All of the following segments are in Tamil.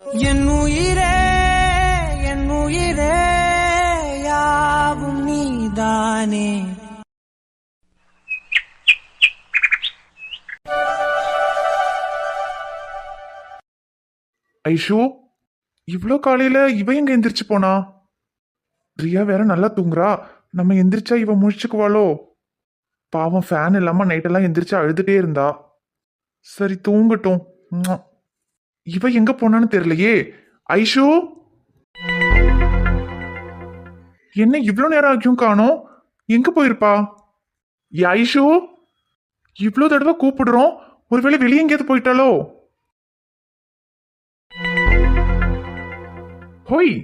என் உயிரே என் உயிரே யாவும் நீதானே. ஐஷு, இவ்ளோ காலையில இவ எங்க எந்திரிச்சு போனா? ரியா வேற நல்லா தூங்குறா. நம்ம எந்திரிச்சா இவ முழிச்சுக்குவாளோ? பாவம், ஃபேன் இல்லாம நைட்டெல்லாம் எந்திரிச்சு அழுதுட்டே இருந்தா. சரி, தூங்கட்டும். ம்ம். இவ எங்க போனான்னு தெரியலையே. ஐஷு, என்ன இவ்ளோ நேரம் ஆகியும் காணோம்? எங்க போயிருப்பா? ஐஷு, இவ்ளோ தடவை கூப்பிடுறோம், ஒருவேளை வெளியே எங்கேயாவது போயிட்டாலோ? ஹோய்,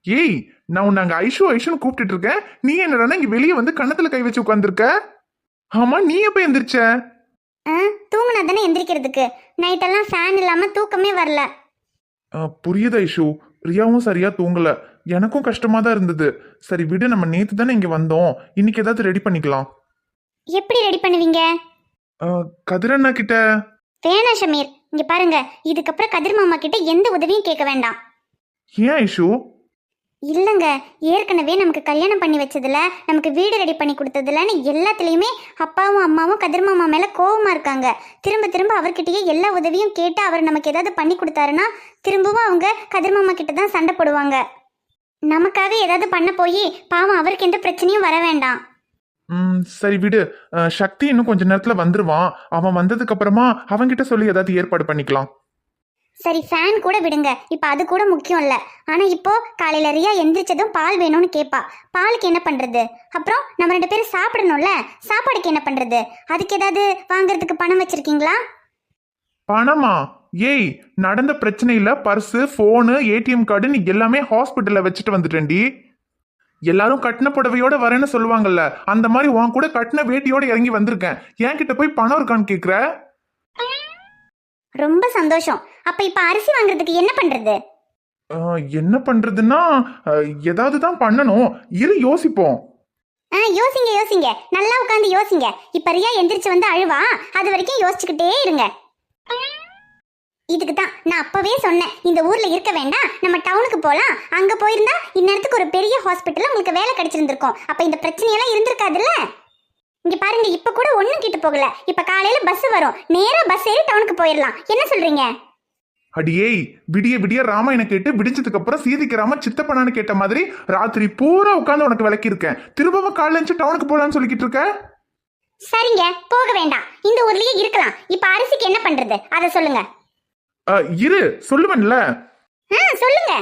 ஏய், நான் உன்னை அங்க ஐஷு ஐஷுன்னு கூப்பிட்டுட்டு இருக்கேன். நீ என்னடா இங்க வெளியே வந்து கண்ணத்துல கை வச்சு உட்காந்துருக்க? ஆமா, நீ எப்ப எந்திரிச்ச? தூங்குனா தானே எந்திரிக்கிறதுக்கு. நைட்டெல்லாம் ஃபேன் இல்லாம தூக்கமே வரல. புரியுது ஐஷு, ரியாவும் சரியா தூங்கல. எனக்கும் கஷ்டமா தான் இருந்தது. சரி விடு, நம்ம நேத்து தானே இங்க வந்தோம், இன்னைக்கு ஏதாவது ரெடி பண்ணிக்கலாம். எப்படி ரெடி பண்ணுவீங்க? கதிரண்ணா கிட்ட. வேணா ஷமீர், இங்க பாருங்க, இதுக்கப்புறம் கதிர் மாமா கிட்ட எந்த உதவியும் கேட்க வேண்டாம். ஏன் ஐஷு? இல்லைங்க, ஏற்கனவே நமக்கு கல்யாணம் பண்ணி வச்சதுல, நமக்கு வீடு ரெடி பண்ணி கொடுத்ததுலன்னு எல்லாத்துலேயுமே அப்பாவும் அம்மாவும் கதிர் மாமா மேலே கோவமாக இருக்காங்க. திரும்ப திரும்ப அவர்கிட்டயே எல்லா உதவியும் கேட்டு அவர் நமக்கு ஏதாவது பண்ணி கொடுத்தாருன்னா திரும்பவும் அவங்க கதிர் மாமா கிட்ட தான் சண்டை போடுவாங்க. நமக்காக ஏதாவது பண்ண போய் பாவம் அவருக்கு எந்த பிரச்சனையும் வர வேண்டாம். சரி விடு, சக்தி இன்னும் கொஞ்ச நேரத்துல வந்துருவான். அவன் வந்ததுக்கு அப்புறமா அவன்கிட்ட சொல்லி ஏதாவது ஏற்பாடு பண்ணிக்கலாம். சரி, ஃபேன் கூட விடுங்க, இப்போ அது கூட முக்கியம் இல்லை. ஆனால் இப்போ காலையில் ரியா எந்திரிச்சதும் பால் வேணும்னு கேட்பா. பாலுக்கு என்ன பண்ணுறது? அப்புறம் நம்ம 2 பேரும் சாப்பிடணும்ல, சாப்பாடுக்கு என்ன பண்ணுறது? அதுக்கு ஏதாவது வாங்குறதுக்கு பணம் வச்சிருக்கீங்களா? பணமா? ஏய், நடந்த பிரச்சனையில பர்ஸு, போனு, ஏடிஎம் கார்டு நீ எல்லாமே ஹாஸ்பிட்டல்ல வச்சுட்டு வந்துட்டேன்டி. எல்லாரும் கட்டின புடவையோட வரேன்னு சொல்லுவாங்கல்ல, அந்த மாதிரி உன் கூட கட்டின வேட்டியோட இறங்கி வந்திருக்கேன். என்கிட்ட போய் பணம் இருக்கான்னு கேக்குற? ரொம்ப சந்தோஷம். அப்ப இப்ப அரிசி வாங்குறதுக்கு என்ன பண்றது? என்ன பண்றதுன்னா, ஏதாவது தான் பண்ணணும். இரு யோசிப்போம். யோசிங்க யோசிங்க, நல்லா உட்காந்து யோசிங்க. இப்ப ரியா எந்திரிச்சு வந்து அழுவா, அது வரைக்கும் யோசிச்சுக்கிட்டே இருங்க. இதுக்கு தான் நான் அப்பவே சொன்னேன், இந்த ஊர்ல இருக்க வேண்டாம், நம்ம டவுனுக்கு போலாம். அங்க போயிருந்தா இந்நேரத்துக்கு ஒரு பெரிய ஹாஸ்பிட்டல்ல உங்களுக்கு வேலை கிடைச்சிருந்திருக்கும். அப்ப இந்த பிரச்சனையெல்லாம் இருந்திருக்காதுல்ல. இங்க பாருங்க, இப்ப கூட ஒண்ணும் கிட்ட போகல. இப்ப காலையில பஸ் வரும், நேரா பஸ் ஏறி டவுனுக்கு போயிடலாம். என்ன சொல்றீங்க? அடியே, விடிய விடிய ராமாயணம் கேட்டு விடிஞ்சதுக்கு அப்புறம் சீதைக்கு ராம சித்தப்பனான்னு கேட்ட மாதிரி ராத்திரி பூரா உட்காந்து உனக்கு விளக்கி இருக்கேன். திரும்பவும் காலைல இருந்து டவுனுக்கு போலான்னு சொல்லிக்கிட்டு இருக்க. சரிங்க, போக வேண்டாம், இந்த ஊர்லயே இருக்கலாம். இப்ப அரிசிக்கு என்ன பண்றது அத சொல்லுங்க. இரு, சொல்லுவேன்ல. சொல்லுங்க.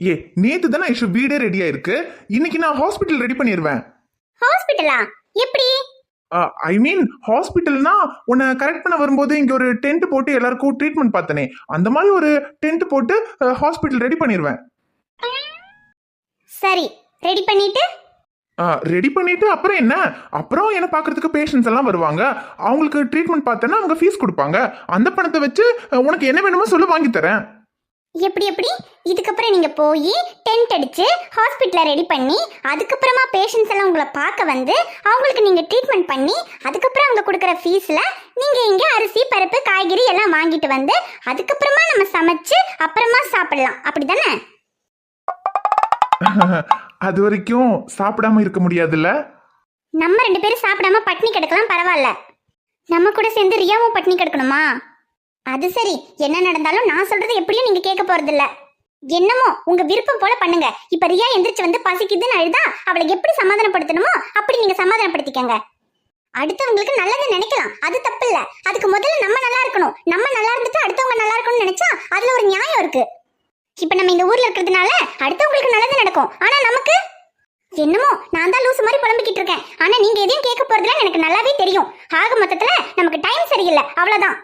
ஏ, நேத்து தானே ஐஷு வீடே ரெடியா இருக்கு. இன்னைக்கு நான் ஹாஸ்பிட்டல் ரெடி பண்ணிடுவேன். ஹாஸ்பிட்டலா? எப்படி? ஐ மீன் ஹாஸ்பிட்டல்னா, உன்னை கரெக்ட் பண்ண வரும்போது இங்க ஒரு டென்ட் போட்டு எல்லாருக்கும் ட்ரீட்மெண்ட் பார்த்தனே, அந்த மாதிரி ஒரு டென்ட் போட்டு ஹாஸ்பிட்டல் ரெடி பண்ணிடுவேன். சரி, ரெடி பண்ணிட்டு அப்புறம் என்ன? அப்புறம் என்ன பார்க்கறதுக்கு பேஷண்ட்ஸ் எல்லாம் வருவாங்க. அவங்களுக்கு ட்ரீட்மெண்ட் பார்த்தேன்னா அவங்க ஃபீஸ் கொடுப்பாங்க. அந்த பணத்தை வச்சு உனக்கு என்ன வேணுமோ சொல்லு, வாங்கி தரேன். எப்படி? இதுக்கப்புறம் நீங்க போய் டென்ட் அடிச்சு ஹாஸ்பிட்டலை ரெடி பண்ணி அதுக்கப்புறமா பேஷண்ட்ஸ் எல்லாம் உங்களை பார்க்க வந்து அவங்களுக்கு நீங்க ட்ரீட்மெண்ட் பண்ணி அதுக்கப்புறம் அவங்க கொடுக்குற ஃபீஸ்ல நீங்க இங்க அரிசி, பருப்பு, காய்கறி எல்லாம் வாங்கிட்டு வந்து அதுக்கப்புறமா நம்ம சமைச்சு அப்புறமா சாப்பிடலாம். அப்படிதானே? அது வரைக்கும் சாப்பிடாம இருக்க முடியாதுல்ல. நம்ம 2 பேரும் சாப்பிடாம பட்னி கிடக்கலாம், பரவாயில்ல. நம்ம கூட சேர்ந்து ரியாவும் பட்னி கிடக்கணுமா? அது சரி, என்ன நடந்தாலும் நான் சொல்றது எப்படியும் நீங்க கேட்க போறது இல்ல. என்னமோ உங்க விருப்பம் போல பண்ணுங்க. இப்ப ரியா எந்திரிச்சு வந்து பசிக்குதுன்னு அழுதா அவளை எப்படி சமாதானப்படுத்தணுமோ அப்படி நீங்க சமாதானப்படுத்திக்கங்க. அடுத்தவங்களுக்கு நல்லது நினைக்கலாம், அது தப்பு இல்ல. அதுக்கு முதல்ல நம்ம நல்லா இருக்கணும். நம்ம நல்லா இருந்துட்டு அடுத்தவங்க நல்லா இருக்கணும்னு நினைச்சா அதுல ஒரு நியாயம் இருக்கு. இப்ப நம்ம இந்த ஊர்ல இருக்கிறதுனால அடுத்தவங்களுக்கு நல்லது நடக்கும், ஆனா நமக்கு என்னமோ நான் தான் லூசு மாதிரி புலம்பிக்கிட்டு இருக்கேன். ஆனா நீங்க எதையும் கேட்க போறதுல எனக்கு நல்லாவே தெரியும். ஆக மொத்தத்துல நமக்கு டைம் சரியில்லை, அவ்வளவுதான்.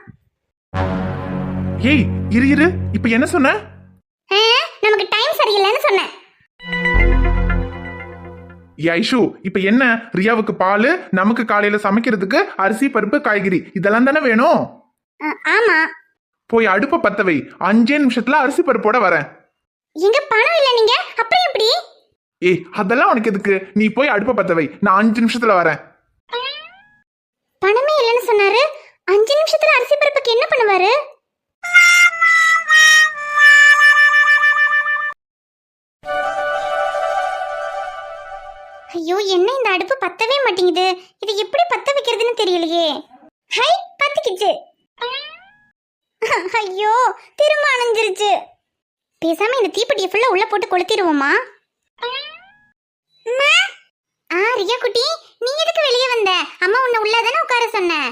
ஏய், இரு, இப்ப என்ன சொன்ன? நமக்கு டைம் சரியில்லைன்னு சொன்னேன். ஐஷு, இப்ப என்ன? ரியாவுக்கு பால், நமக்கு காலையில சமைக்கிறதுக்கு அரிசி, பருப்பு, காய்கறி இதெல்லாம் தானே வேணும்? ஆமா. போய் அடுப்ப பத்த வை. 5 நிமிஷத்துல அரிசி பருப்போட வரேன். எங்க பணம் இல்ல நீங்க அப்புறம் எப்படி? ஏய், அதெல்லாம் உனக்கு எதுக்கு? நீ போய் அடுப்ப பத்த வை, நான் 5 நிமிஷத்துல வரேன். பணமே இல்லைன்னு சொன்னாரு, 5 நிமிஷத்துல அரிசி பருப்புக்கு என்ன பண்ணுவாரு? அடுப்பு பத்தவே மாட்டேங்குது. இது எப்படி பத்த வைக்கிறதுன்னு தெரியலையே. ஹை, பத்திக்கிச்சு. ஐயோ, திரும்ப அணைஞ்சிருச்சு. பேசாம இந்த தீப்பெட்டியை ஃபுல்லா உள்ள போட்டு கொளுத்திடுவோமா? ரியா குட்டி, நீ எதுக்கு வெளியே வந்த? அம்மா உன்னை உள்ளதானே உட்கார சொன்னேன்.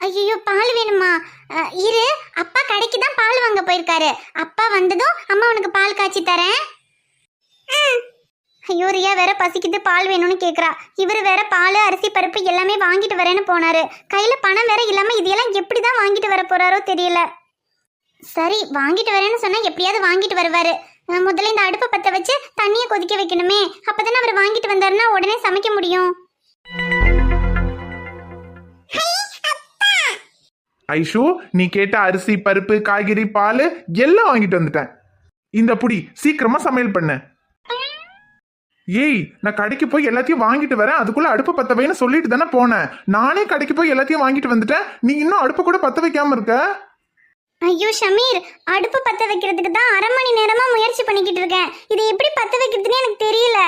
ஐயோ, பால் வேணுமா? இரு, அப்பா கடைக்கு தான் பால் வாங்க போயிருக்காரு. அப்பா வந்ததும் அம்மா உனக்கு பால் காய்ச்சி தரேன். ஐயோ, ரியா வேற பசிக்குது, பால் வேணும்னு கேக்குறா. இவரு வேற பால், அரிசி, பருப்பு எல்லாமே வாங்கிட்டு வரேன்னு போனாரு. கையில பணம் வேற இல்லாம இதெல்லாம் எப்படிதான் வாங்கிட்டு வர போறாரோ தெரியல. சரி, வாங்கிட்டு வரேன்னு சொன்னா எப்படியாவது வாங்கிட்டு வருவாரு. முதல்ல இந்த அடுப்பை பத்த வச்சு தண்ணியை கொதிக்க வைக்கணுமே. அப்பதானே அவர் வாங்கிட்டு வந்தாருன்னா உடனே சமைக்க முடியும். ஐஷு, நீ கேட்ட அரிசி, பருப்பு, காய்கறி, பால் எல்லாம் வாங்கிட்டு வந்துட்டேன். இந்த புடி, சீக்கிரமா சமையல் பண்ணு. ஏய், நான் கடைக்கு போய் எல்லாத்தையும் வாங்கிட்டு வரேன், அதுக்குள்ள அடுப்பு பத்த வைன்னு சொல்லிட்டு தானே போனேன். நானே கடைக்கு போய் எல்லாத்தையும் வாங்கிட்டு வந்துட்டேன், நீ இன்னும் அடுப்பு கூட பத்த வைக்காம இருக்க. ஐயோ ஷமீர், அடுப்பு பத்த வைக்கிறதுக்கு தான் 1/2 மணி நேரமா முயற்சி பண்ணிக்கிட்டு இருக்கேன். இதை எப்படி பத்த வைக்கிறதுன்னு எனக்கு தெரியல.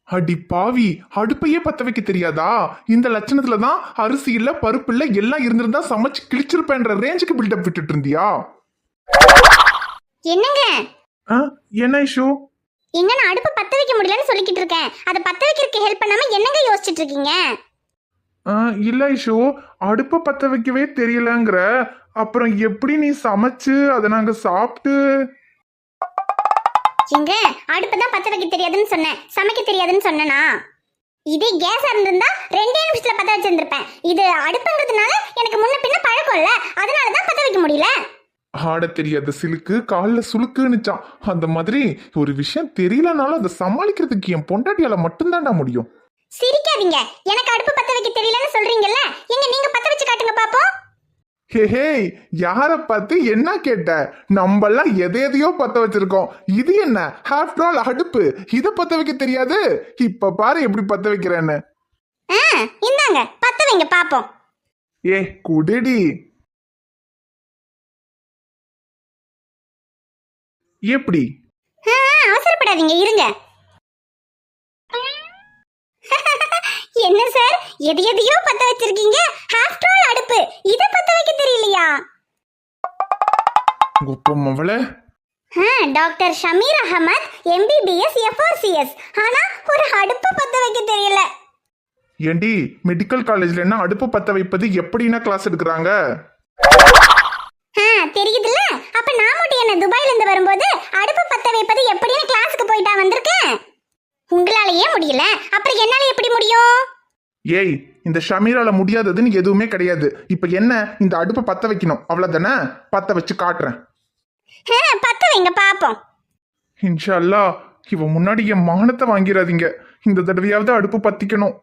அடி பாவி, அடுப்பையே பத்த வைக்க தெரியாதா? இந்த லட்சணத்துல தான் அரிசி இல்ல, பருப்பு இல்ல, எல்லாம் இருந்திருந்தா சமைச்சு கிழிச்சிருப்பேன்ற ரேஞ்சுக்கு பில்டப் விட்டுட்டு இருந்தியா? என்னங்க? என்ன இஷ்யூ? எங்க நான் அடுப்பு பத்த வைக்க முடியலன்னு சொல்லிக்கிட்டு இருக்கேன். அதை பத்த வைக்கிறதுக்கு ஹெல்ப் பண்ணாம என்னங்க யோசிச்சுட்டு இருக்கீங்க? இல்ல இஷ்யூ, அடுப்பை பத்த வைக்கவே தெரியலங்கிற, அப்புறம் எப்படி நீ சமைச்சு அதை நாங்க சாப்பிட்டு? எங்க அடுப்பு தான் பத்த வைக்க தெரியாதுன்னு சொன்னேன், சமைக்க தெரியாதுன்னு சொன்னனா? இதே கேஸா இருந்திருந்தா 2 நிமிஷத்துல பத்த வச்சிருந்திருப்பேன். இது அடுப்புங்கிறதுனால எனக்கு முன்ன பின்ன பழக்கம் இல்ல, அதனாலதான் பத்த வைக்க முடியல. ஆட தெரியாத சிலுக்கு காலில் சுளுக்குன்னுச்சான். அந்த மாதிரி ஒரு விஷயம் தெரியலனாலும் அதை சமாளிக்கிறதுக்கு என் பொண்டாட்டியால மட்டும்தான்டா முடியும். சிரிக்காதீங்க, எனக்கு அடுப்பு பத்த வைக்க தெரியலன்னு சொல்றீங்கல்ல, எங்க நீங்க பத்த வச்சு காட்டுங்க பாப்போம். ஹே, யார பார்த்து என்ன கேட்ட? நம்மெல்லாம் எதையோ பத்த வச்சிருக்கோம். இது என்ன ஆஃப்டர் ஆல் அடுப்பு, இத பத்த வைக்க தெரியாது? இப்ப பாரு எப்படி பத்த வைக்கிறேன்னு. இந்தாங்க பத்த வைங்க பாப்போம். குடிடி. எப்படி? அவசரப்படாதீங்க, இருங்க. என்ன சார், எதையோ பத்த வச்சிருக்கீங்க. ஆஃப்டர் ஆல் அடுப்பு, இத பத்த வைக்க தெரியலையா? குப்பமவளே. Doctor Shameer Ahmed, MBBS FRCS, ஆனா ஒரு அடுப்பு பத்த வைக்க தெரியல. ஏண்டி, மெடிக்கல் காலேஜ்ல என்ன அடுப்பு பத்த வைப்பது எப்படின்னா கிளாஸ் எடுக்கிறாங்க? தெரியுதுல்ல, அப்ப நான் மட்டும் என்ன துபாயில இருந்து வரும்போது அடுப்பு பத்த வைப்பது எப்படின்னு கிளாஸுக்கு போயிட்டா வந்திருக்கேன். உங்களாலேயே முடியல, அப்புறம் என்னால எப்படி முடியும்? ஏய், இந்த ஷமீரால முடியாததுன்னு எதுவுமே கிடையாது. இப்ப என்ன, இந்த அடுப்பை பத்த வைக்கணும், அவ்வளவுதானே? பத்த வச்சு காட்டுறேன். பத்த வைங்க பாப்போம். இன்ஷா அல்லாஹ், இவ முன்னாடி என் மானத்தை வாங்கிடாதீங்க. இந்த தடவையாவது அடுப்பு பத்திக்கணும்.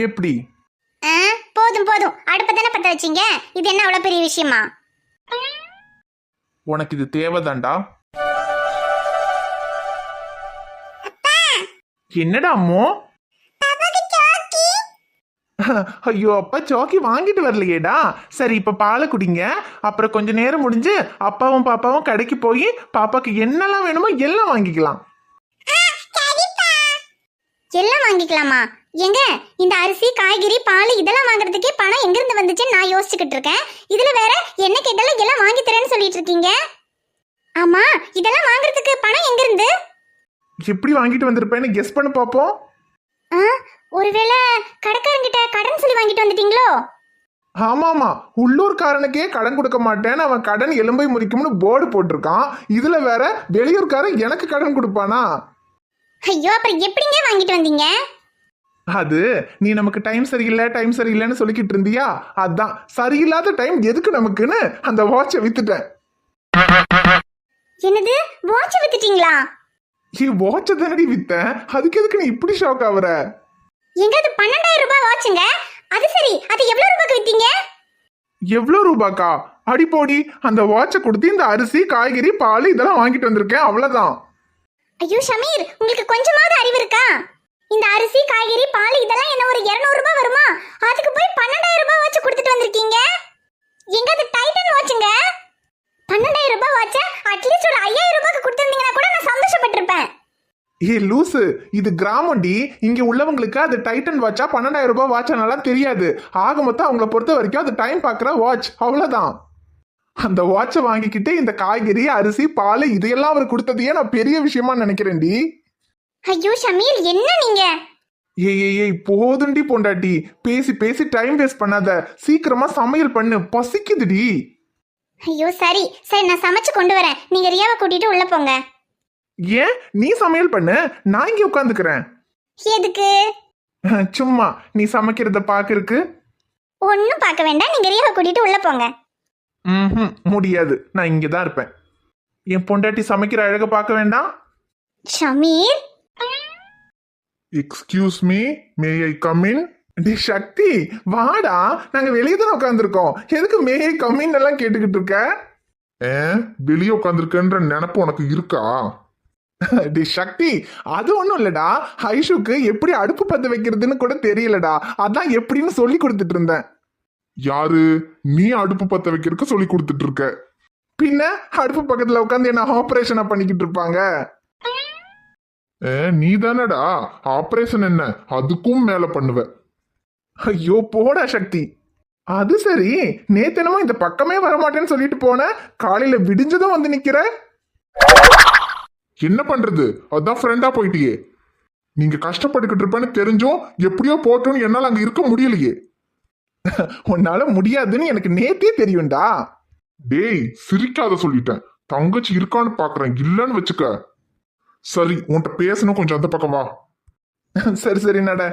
எப்படி? போதும் போதும், அடுப்பை தானே பத்த வச்சீங்க, இது என்ன அவ்வளவு பெரிய விஷயமா? உனக்கு இது தேவைதான்டா. என்னடா அம்மோ? ஐயோ அப்பா, சாக்கி வாங்கிட்டு வரலையேடா. சரி, இப்ப பாலை குடிங்க. அப்புறம் கொஞ்ச நேரம் முடிஞ்சு அப்பாவும் பாப்பாவும் கடைக்கு போய் பாப்பாக்கு என்னெல்லாம் வேணுமோ எல்லாம் வாங்கிக்கலாம். எல்லாம் வாங்கிக்கலாமா? எங்க இந்த அரிசி, காய்கறி, பால் இதெல்லாம் வாங்குறதுக்கே பணம் எங்க இருந்து வந்துச்சுன்னு நான் யோசிச்சுக்கிட்டு இருக்கேன். இதுல வேற என்ன கேட்டாலும் எல்லாம் வாங்கி தரேன்னு சொல்லிட்டு இருக்கீங்க. ஆமா, இதெல்லாம் வாங்குறதுக்கு பணம் எங்க இருந்து? எப்படி வாங்கிட்டு வந்திருப்பேன்னு கெஸ் பண்ண பாப்போம். ஒருவேளை கடைக்காரங்கிட்ட கடன் சொல்லி வாங்கிட்டு வந்துட்டீங்களோ? ஆமாமா, உள்ளூர்காரனுக்கே கடன் கொடுக்க மாட்டேன்னு அவன் கடன் எலும்பை முறிக்கும்னு போர்டு போட்டிருக்கான். இதுல வேற வெளியூர்காரன் எனக்கு கடன் கொடுப்பானா? ஐயோ, அப்புறம் எப்படிங்க வாங்கிட்டு வந்தீங்க? அது நீ நமக்கு டைம் சரியில்லைன்னு சொல்லிக்கிட்டு இருந்தியா, அதான் சரியில்லாத டைம் எதுக்கு நமக்குன்னு அந்த வாட்சை வித்துட்டேன். என்னது, வாட்ச் வித்துட்டீங்களா? வாட்சை தானடி வித்தேன், அதுக்கு எதுக்கு நீ இப்படி ஷாக் ஆகுற? எங்க அது 12,000 ரூபாய் வாட்சுங்க. அது சரி, அது எவ்வளவு ரூபாய்க்கு வித்தீங்க? எவ்வளவு ரூபாய்க்கா? அடிப்போடி, அந்த வாட்சை கொடுத்து இந்த அரிசி, காய்கறி, பால் இதெல்லாம் வாங்கிட்டு வந்திருக்கேன், அவ்வளவுதான். ஐயோ ஷமீர், உங்களுக்கு கொஞ்சமாவது அறிவு இருக்கா? இந்த அரிசி, காய்கறி, பால் இதெல்லாம் என்ன ஒரு 200 ரூபாய் வருமா? அதுக்கு போய் 12,000 ரூபாய் வச்சு கொடுத்துட்டு வந்திருக்கீங்க. எங்க அது டைட்டன் வாட்சுங்க? 12,000 ரூபாய் வாட்ச அட்லீஸ்ட் ஒரு 5,000 ரூபாய்க்கு கொடுத்திருந்தீங்கன்னா கூட நான் சந்தோஷப்பட்டிருப்பேன். லூசு, இது கிராமண்டி. இங்க உள்ளவங்களுக்கு அது டைட்டன் வாட்சா 12,000 ரூபாய் வாட்சானாலாம் தெரியாது. ஆக மொத்தம் அவங்கள பொறுத்த வரைக்கும் அது டைம் பார்க்குற வாட்ச், அவ்வளோதான். அந்த வாட்சை வாங்கிக்கிட்டு இந்த காய்கறி, அரிசி, பால் இதையெல்லாம் அவர் கொடுத்ததையே நான் பெரிய விஷயமா நினைக்கிறேன்டி. ஐயோ ஷமீர், என்ன நீங்க? ஏய் போதுண்டி பொண்டாட்டி, பேசி பேசி டைம் வேஸ்ட் பண்ணாத. சீக்கிரமா சமையல் பண்ணு, பசிக்குதுடி. ஐயோ சரி சரி, நான் சமைச்சு கொண்டு வரேன். நீங்க ரியாவை கூட்டிட்டு உள்ள போங்க. ஏன் நீ சமையல் பண்ணு, நான் இங்க உட்காந்துக்கிறேன். எதுக்கு? சும்மா நீ சமைக்கிறத பாக்குறதுக்கு. ஒன்னும் பார்க்க வேண்டாம், நீங்க ரியாவை கூட்டிட்டு உள்ள போங்க. முடியாது, நான் இங்க தான் இருப்பேன். என் பொண்டாட்டி சமைக்கிற அழக பார்க்க வேண்டாம். Shameer, excuse me, may I come in? டி சக்தி, வாடா, நாங்க வெளியே தான் உட்காந்துருக்கோம். எதுக்கு மே ஐ கம் இன் எல்லாம் கேட்டுக்கிட்டு இருக்க? வெளியே உட்காந்துருக்கன்ற நினப்பு உனக்கு இருக்கா? டி சக்தி, அது ஒண்ணும் இல்லடா. ஐஷுக்கு எப்படி அடுப்பு பத்த வைக்கிறதுன்னு கூட தெரியலடா, அதான் எப்படின்னு சொல்லி கொடுத்துட்டு இருந்தேன். யாரு நீ அடுப்பு பத்த வைக்கிறதுக்கு சொல்லி கொடுத்துட்டு இருக்க? பின்ன அடுப்பு பக்கத்துல உட்காந்து என்ன ஆபரேஷனா பண்ணிக்கிட்டு இருப்பாங்க? நீ தானடா ஆபரேஷன், என்ன அதுக்கும் மேல பண்ணுவ. ஐயோ போடா சக்தி. அது சரி, நேத்தனமா இந்த பக்கமே வரமாட்டேன்னு சொல்லிட்டு போன, காலையில விடிஞ்சதும் வந்து நிக்கிற. என்ன பண்றது, அதான் ஃப்ரெண்டா போயிட்டியே. நீங்க கஷ்டப்பட்டுக்கிட்டு இருப்பேன்னு தெரிஞ்சும் எப்படியோ போட்டோன்னு என்னால அங்க இருக்க முடியலையே. உன்னால முடியாதுன்னு எனக்கு நேத்தே தெரியும்டா. டேய் சிரிக்காத சொல்லிட்டேன். தங்கச்சி இருக்கான்னு பாக்குறேன், இல்லன்னு வச்சுக்க. சரி, உன்கிட்ட பேசணும், கொஞ்சம் அந்த பக்கம் வா. சரி சரி நட.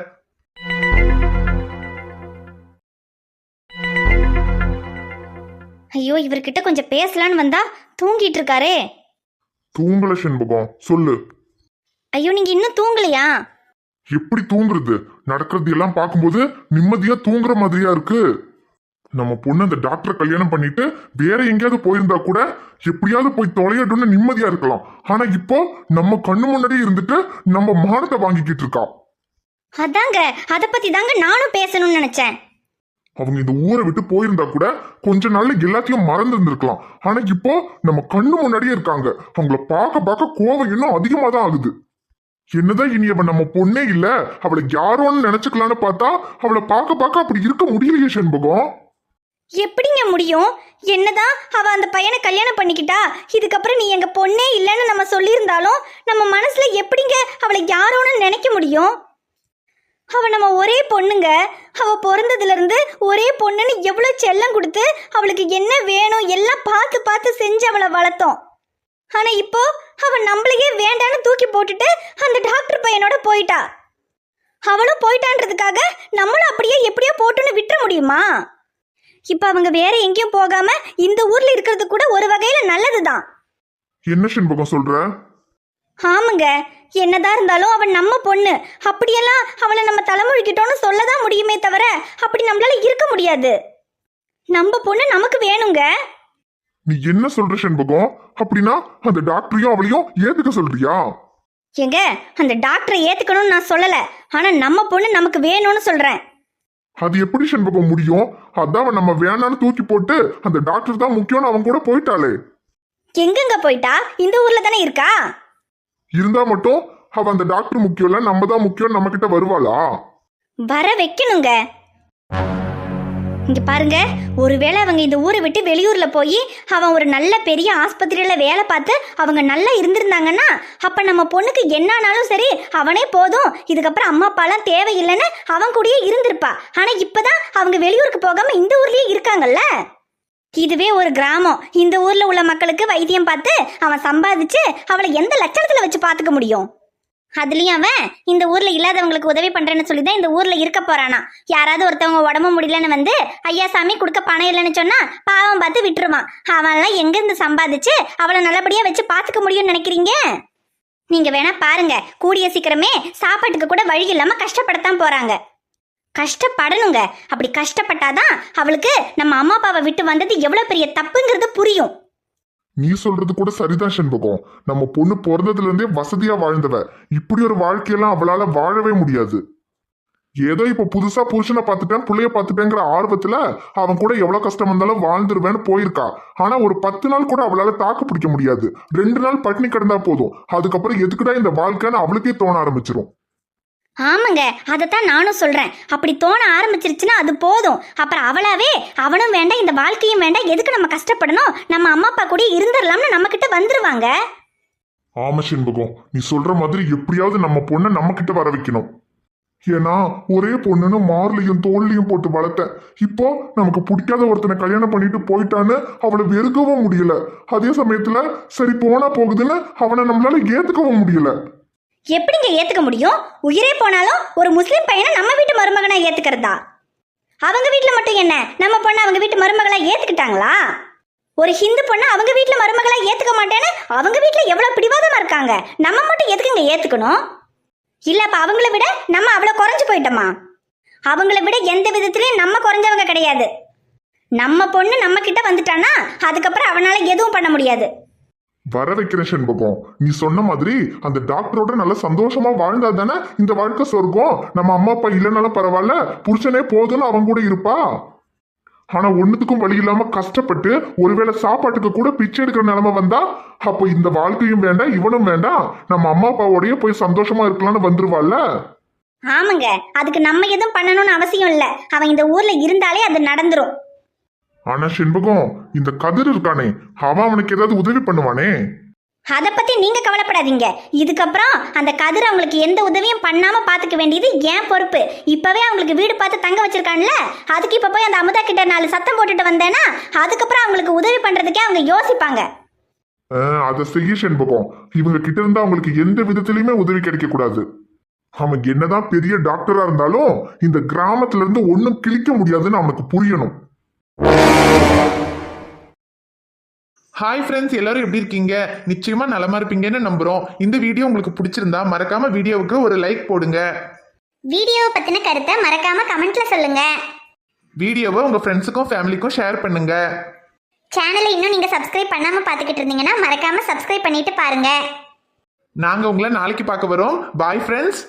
ஐயோ இவர்கிட்ட கொஞ்சம் பேசலான்னு வந்தா தூங்கிட்டு இருக்காரே. தூங்கல செண்பகம், சொல்லு. ஐயோ நீங்க இன்னும் தூங்கலையா? எப்படி தூங்குறது? நடக்கிறது எல்லாம் பார்க்கும்போது நிம்மதியா தூங்குற மாதிரியா இருக்கு. நம்ம பொண்ணு அந்த டாக்டரை கல்யாணம் பண்ணிட்டு வேற எங்கேயாவது போயிருந்தா கூட எப்படியாவது போய் தொலையட்டும்னு நிம்மதியா இருக்கலாம். ஆனா இப்போ நம்ம கண்ணு முன்னாடியே இருந்துட்டு நம்ம மானத்தை வாங்கிக்கிட்டு இருக்கா. அதாங்க, அத பத்தி தாங்க நானும் பேசணும்னு நினைச்சேன். அவங்க இந்த ஊரை விட்டு போயிருந்தா கூட கொஞ்ச நாள்ல எல்லாத்தையும் மறந்து இருந்திருக்கலாம். ஆனா இப்போ நம்ம கண்ணு முன்னாடியே இருக்காங்க. அவங்கள பார்க்க பார்க்க கோவம் இன்னும் அதிகமா தான் ஆகுது. என்னதான் இனி அவன் நம்ம பொண்ணே இல்ல, அவளை யாரோன்னு நினைச்சுக்கலான்னு பார்த்தா அவளை பார்க்க பார்க்க அப்படி இருக்க முடியலையே செண்பகம். எப்படிங்க முடியும்? என்னதான் அவ அந்த பையனை கல்யாணம் பண்ணிக்கிட்டா, இதுக்கப்புறம் நீ எங்க பொண்ணே இல்லைன்னு நம்ம சொல்லியிருந்தாலும் நம்ம மனசுல எப்படிங்க அவளை யாரோன்னு நினைக்க முடியும்? அவ நம்ம ஒரே பொண்ணுங்க. அவ பிறந்ததுல இருந்து ஒரே பொண்ணுன்னு எவ்வளவு செல்லம் கொடுத்து அவளுக்கு என்ன வேணும் எல்லாம் பார்த்து பார்த்து செஞ்சு அவளை வளர்த்தோம். ஆனா இப்போ அவ நம்மளையே வேண்டான்னு தூக்கி போட்டுட்டு அந்த டாக்டர் பையனோட போயிட்டா. அவளும் போயிட்டான்றதுக்காக நம்மளும் அப்படியே எப்படியோ போட்டுன்னு விட்டுற முடியுமா? இப்ப அவங்க வேற எங்கேயும் போகாம இந்த ஊர்ல இருக்கிறது கூட ஒரு வகையில நல்லதுதான். என்ன செண்பகம் சொல்ற? ஆமாங்க, என்னதான் இருந்தாலும் அவன் நம்ம பொண்ணு. அப்படியெல்லாம் அவளை நம்ம தலைமுழுக்கிட்டோன்னு சொல்லதான் முடியுமே தவிர அப்படி நம்மளால இருக்க முடியாது. நம்ம பொண்ணு நமக்கு வேணுங்க. நீ என்ன சொல்ற செண்பகம்? அப்படின்னா அந்த டாக்டரையும் அவளையும் ஏத்துக்க சொல்றியா? ஏங்க, அந்த டாக்டரை ஏத்துக்கணும்னு நான் சொல்லல, ஆனா நம்ம பொண்ணு நமக்கு வேணும்னு சொல்றேன். அது எப்படி செண்பகம் முடியும்? அதான் நம்ம வேணான்னு தூக்கி போட்டு அந்த டாக்டர் தான் முக்கியம்னு அவன் கூட போயிட்டாளே. எங்கெங்க போயிட்டா? இந்த ஊர்ல தானே இருக்கா. இருந்தா மட்டும் அவ அந்த டாக்டர் முக்கியம் இல்ல, நம்ம தான் முக்கியம் நம்ம கிட்ட வருவாளா? வர வைக்கணுங்க. இங்க பாருங்க, ஒருவேளை அவங்க இந்த ஊரை விட்டு வெளியூர்ல போய் அவன் ஒரு நல்ல பெரிய ஆஸ்பத்திரியில வேலை பார்த்து அவங்க நல்லா இருந்திருந்தாங்கன்னா அப்ப நம்ம பொண்ணுக்கு என்னானாலும் சரி அவனே போதும், இதுக்கப்புறம் அம்மா அப்பாலாம் தேவையில்லைன்னு அவன் கூடயே இருந்திருப்பா. ஆனா இப்பதான் அவங்க வெளியூருக்கு போகாம இந்த ஊர்லயே இருக்காங்கல்ல. இதுவே ஒரு கிராமம், இந்த ஊர்ல உள்ள மக்களுக்கு வைத்தியம் பார்த்து அவன் சம்பாதிச்சு அவளை எந்த லட்சணத்துல வச்சு பார்த்துக்க முடியும்? அதுலயும் அவன் இந்த ஊர்ல இல்லாதவங்களுக்கு உதவி பண்றேன்னு சொல்லிதான் இந்த ஊர்ல இருக்க போறானா. யாராவது ஒருத்தவங்க உடம்பு முடியலன்னு வந்து ஐயா சாமி கொடுக்க பணம் இல்லைன்னு சொன்னா பாவம் பார்த்து விட்டுருவான். அவன்லாம் எங்க இருந்து சம்பாதிச்சு அவளை நல்லபடியா வச்சு பாத்துக்க முடியும்னு நினைக்கிறீங்க? நீங்க வேணா பாருங்க, கூடிய சீக்கிரமே சாப்பாட்டுக்கு கூட வழி இல்லாம கஷ்டப்படத்தான் போறாங்க. கஷ்டப்படணுங்க. அப்படி கஷ்டப்பட்டாதான் அவளுக்கு நம்ம அம்மா அப்பாவை விட்டு வந்தது எவ்வளவு பெரிய தப்புங்கிறது புரியும். நீ சொல்றது கூட சரிதான் செண்பகம். நம்ம பொண்ணு பிறந்ததுல இருந்தே வசதியா வாழ்ந்தவ. இப்படி ஒரு வாழ்க்கையெல்லாம் அவளால வாழவே முடியாது. ஏதோ இப்ப புதுசா புருஷனை பார்த்துட்டேன் புள்ளைய பார்த்துட்டேங்கிற ஆர்வத்துல அவன் கூட எவ்வளவு கஷ்டம் வந்தாலும் வாழ்ந்துருவேன்னு போயிருக்கா. ஆனா ஒரு 10 நாள் கூட அவளால தாக்கு பிடிக்க முடியாது. 2 நாள் பட்டினி கிடந்தா போதும். அதுக்கப்புறம் எதுக்குடா இந்த வாழ்க்கைன்னு அவளுக்கே தோண ஆரம்பிச்சிரும். ஆமாங்க, அதைத்தான் நானும் சொல்றேன். அப்படி தோண ஆரம்பிச்சிருச்சுன்னா அது போதும். அப்புறம் அவளாவே அவனும் வேண்டாம், இந்த வாழ்க்கையும் வேண்டாம், எதுக்கு நம்ம கஷ்டப்படணும், நம்ம அம்மா அப்பா கூட இருந்துடலாம்னு நம்ம கிட்ட வந்துருவாங்க. ஆமா செண்பகம், நீ சொல்ற மாதிரி எப்படியாவது நம்ம பொண்ணை நம்ம கிட்ட வர வைக்கணும். ஏன்னா ஒரே பொண்ணுன்னு மார்லையும் தோல்லையும் போட்டு வளர்த்தேன். இப்போ நமக்கு பிடிக்காத ஒருத்தனை கல்யாணம் பண்ணிட்டு போயிட்டான்னு அவளை வெறுக்கவும் முடியல. அதே சமயத்துல சரி போனா போகுதுன்னு அவனை நம்மளால ஏத்துக்கவும் முடியல. எப்படிங்க ஏத்துக்க முடியும்? உயிரே போனாலும் ஒரு முஸ்லிம் பையனை நம்ம வீட்டு மருமகனா ஏத்துக்கிறதா? அவங்க வீட்டுல மட்டும் என்ன, நம்ம பொண்ணை அவங்க வீட்டு மருமகளா ஏத்துக்கிட்டாங்களா? ஒரு ஹிந்து பொண்ணை அவங்க வீட்டுல மருமகளா ஏத்துக்க மாட்டேன்னு அவங்க வீட்டுல எவ்வளவு பிடிவாதமா இருக்காங்க. நம்ம மட்டும் எதுக்குங்க ஏத்துக்கணும்? இல்ல அப்ப அவங்கள விட நம்ம அவ்வளவு குறைஞ்சு போயிட்டோமா? அவங்கள விட எந்த விதத்திலயும் நம்ம குறைஞ்சவங்க கிடையாது. நம்ம பொண்ணு நம்ம கிட்ட வந்துட்டானா அதுக்கப்புறம் அவனால எதுவும் பண்ண முடியாது. வர வைக்கிற செண்பகம், நீ சொன்ன மாதிரி அந்த டாக்டரோட நல்ல சந்தோஷமா வாழ்ந்தா தானே இந்த வாழ்க்கை சொர்க்கம். நம்ம அம்மா அப்பா இல்லைனாலும் பரவாயில்ல, புருஷனே போதும்னு அவங்க கூட இருப்பா. ஆனா ஒண்ணுத்துக்கும் வழி இல்லாம கஷ்டப்பட்டு ஒருவேளை சாப்பாட்டுக்கு கூட பிச்சை எடுக்கிற நிலைமை வந்தா அப்போ இந்த வாழ்க்கையும் வேண்டாம் இவனும் வேண்டாம், நம்ம அம்மா அப்பாவோடய போய் சந்தோஷமா இருக்கலாம்னு வந்துருவாள்ல. ஆமாங்க, அதுக்கு நம்ம எதுவும் பண்ணணும்னு அவசியம் இல்ல. அவன் இந்த ஊர்ல இருந்தாலே அது நடந்துரும். ஆனா செண்பகம், இந்த கதிர் இருக்கானே அவன் அவனுக்கு ஏதாவது உதவி பண்ணுவானே? அதை பத்தி நீங்க கவலைப்படாதீங்க. இதுக்கப்புறம் அந்த கதிர் அவங்களுக்கு எந்த உதவியும் பண்ணாம பாத்துக்க வேண்டியது ஏன் பொறுப்பு. இப்பவே அவங்களுக்கு வீடு பார்த்து தங்க வச்சிருக்கான்ல, அதுக்கு இப்ப போய் அந்த அமுதா கிட்ட 4 சத்தம் போட்டுட்டு வந்தேன்னா அதுக்கப்புறம் அவங்களுக்கு உதவி பண்றதுக்கே அவங்க யோசிப்பாங்க. அதை செய்ய செண்பகம், இவங்க கிட்ட இருந்து அவங்களுக்கு எந்த விதத்திலயுமே உதவி கிடைக்க கூடாது. அவன் என்னதான் பெரிய டாக்டரா இருந்தாலும் இந்த கிராமத்துல இருந்து ஒன்னும் கிழிக்க முடியாதுன்னு அவனுக்கு புரியணும். ஹாய் ஃப்ரெண்ட்ஸ், எல்லாரும் எப்படி இருக்கீங்க? நிச்சயமா நலமா இருப்பீங்கன்னு நம்புறோம். இந்த வீடியோ உங்களுக்கு பிடிச்சிருந்தா மறக்காம வீடியோவுக்கு ஒரு லைக் போடுங்க. வீடியோ பத்தின கருத்தை மறக்காம கமெண்ட்ல சொல்லுங்க. வீடியோவை உங்க ஃப்ரெண்ட்ஸுக்கும் ஃபேமிலிக்கும் ஷேர் பண்ணுங்க. சேனலை இன்னும் நீங்க சப்ஸ்கிரைப் பண்ணாம பாத்துக்கிட்டு இருந்தீங்கன்னா மறக்காம சப்ஸ்கிரைப் பண்ணிட்டு பாருங்க. நாங்க உங்களை நாளைக்கு பார்க்க வரோம். Bye friends.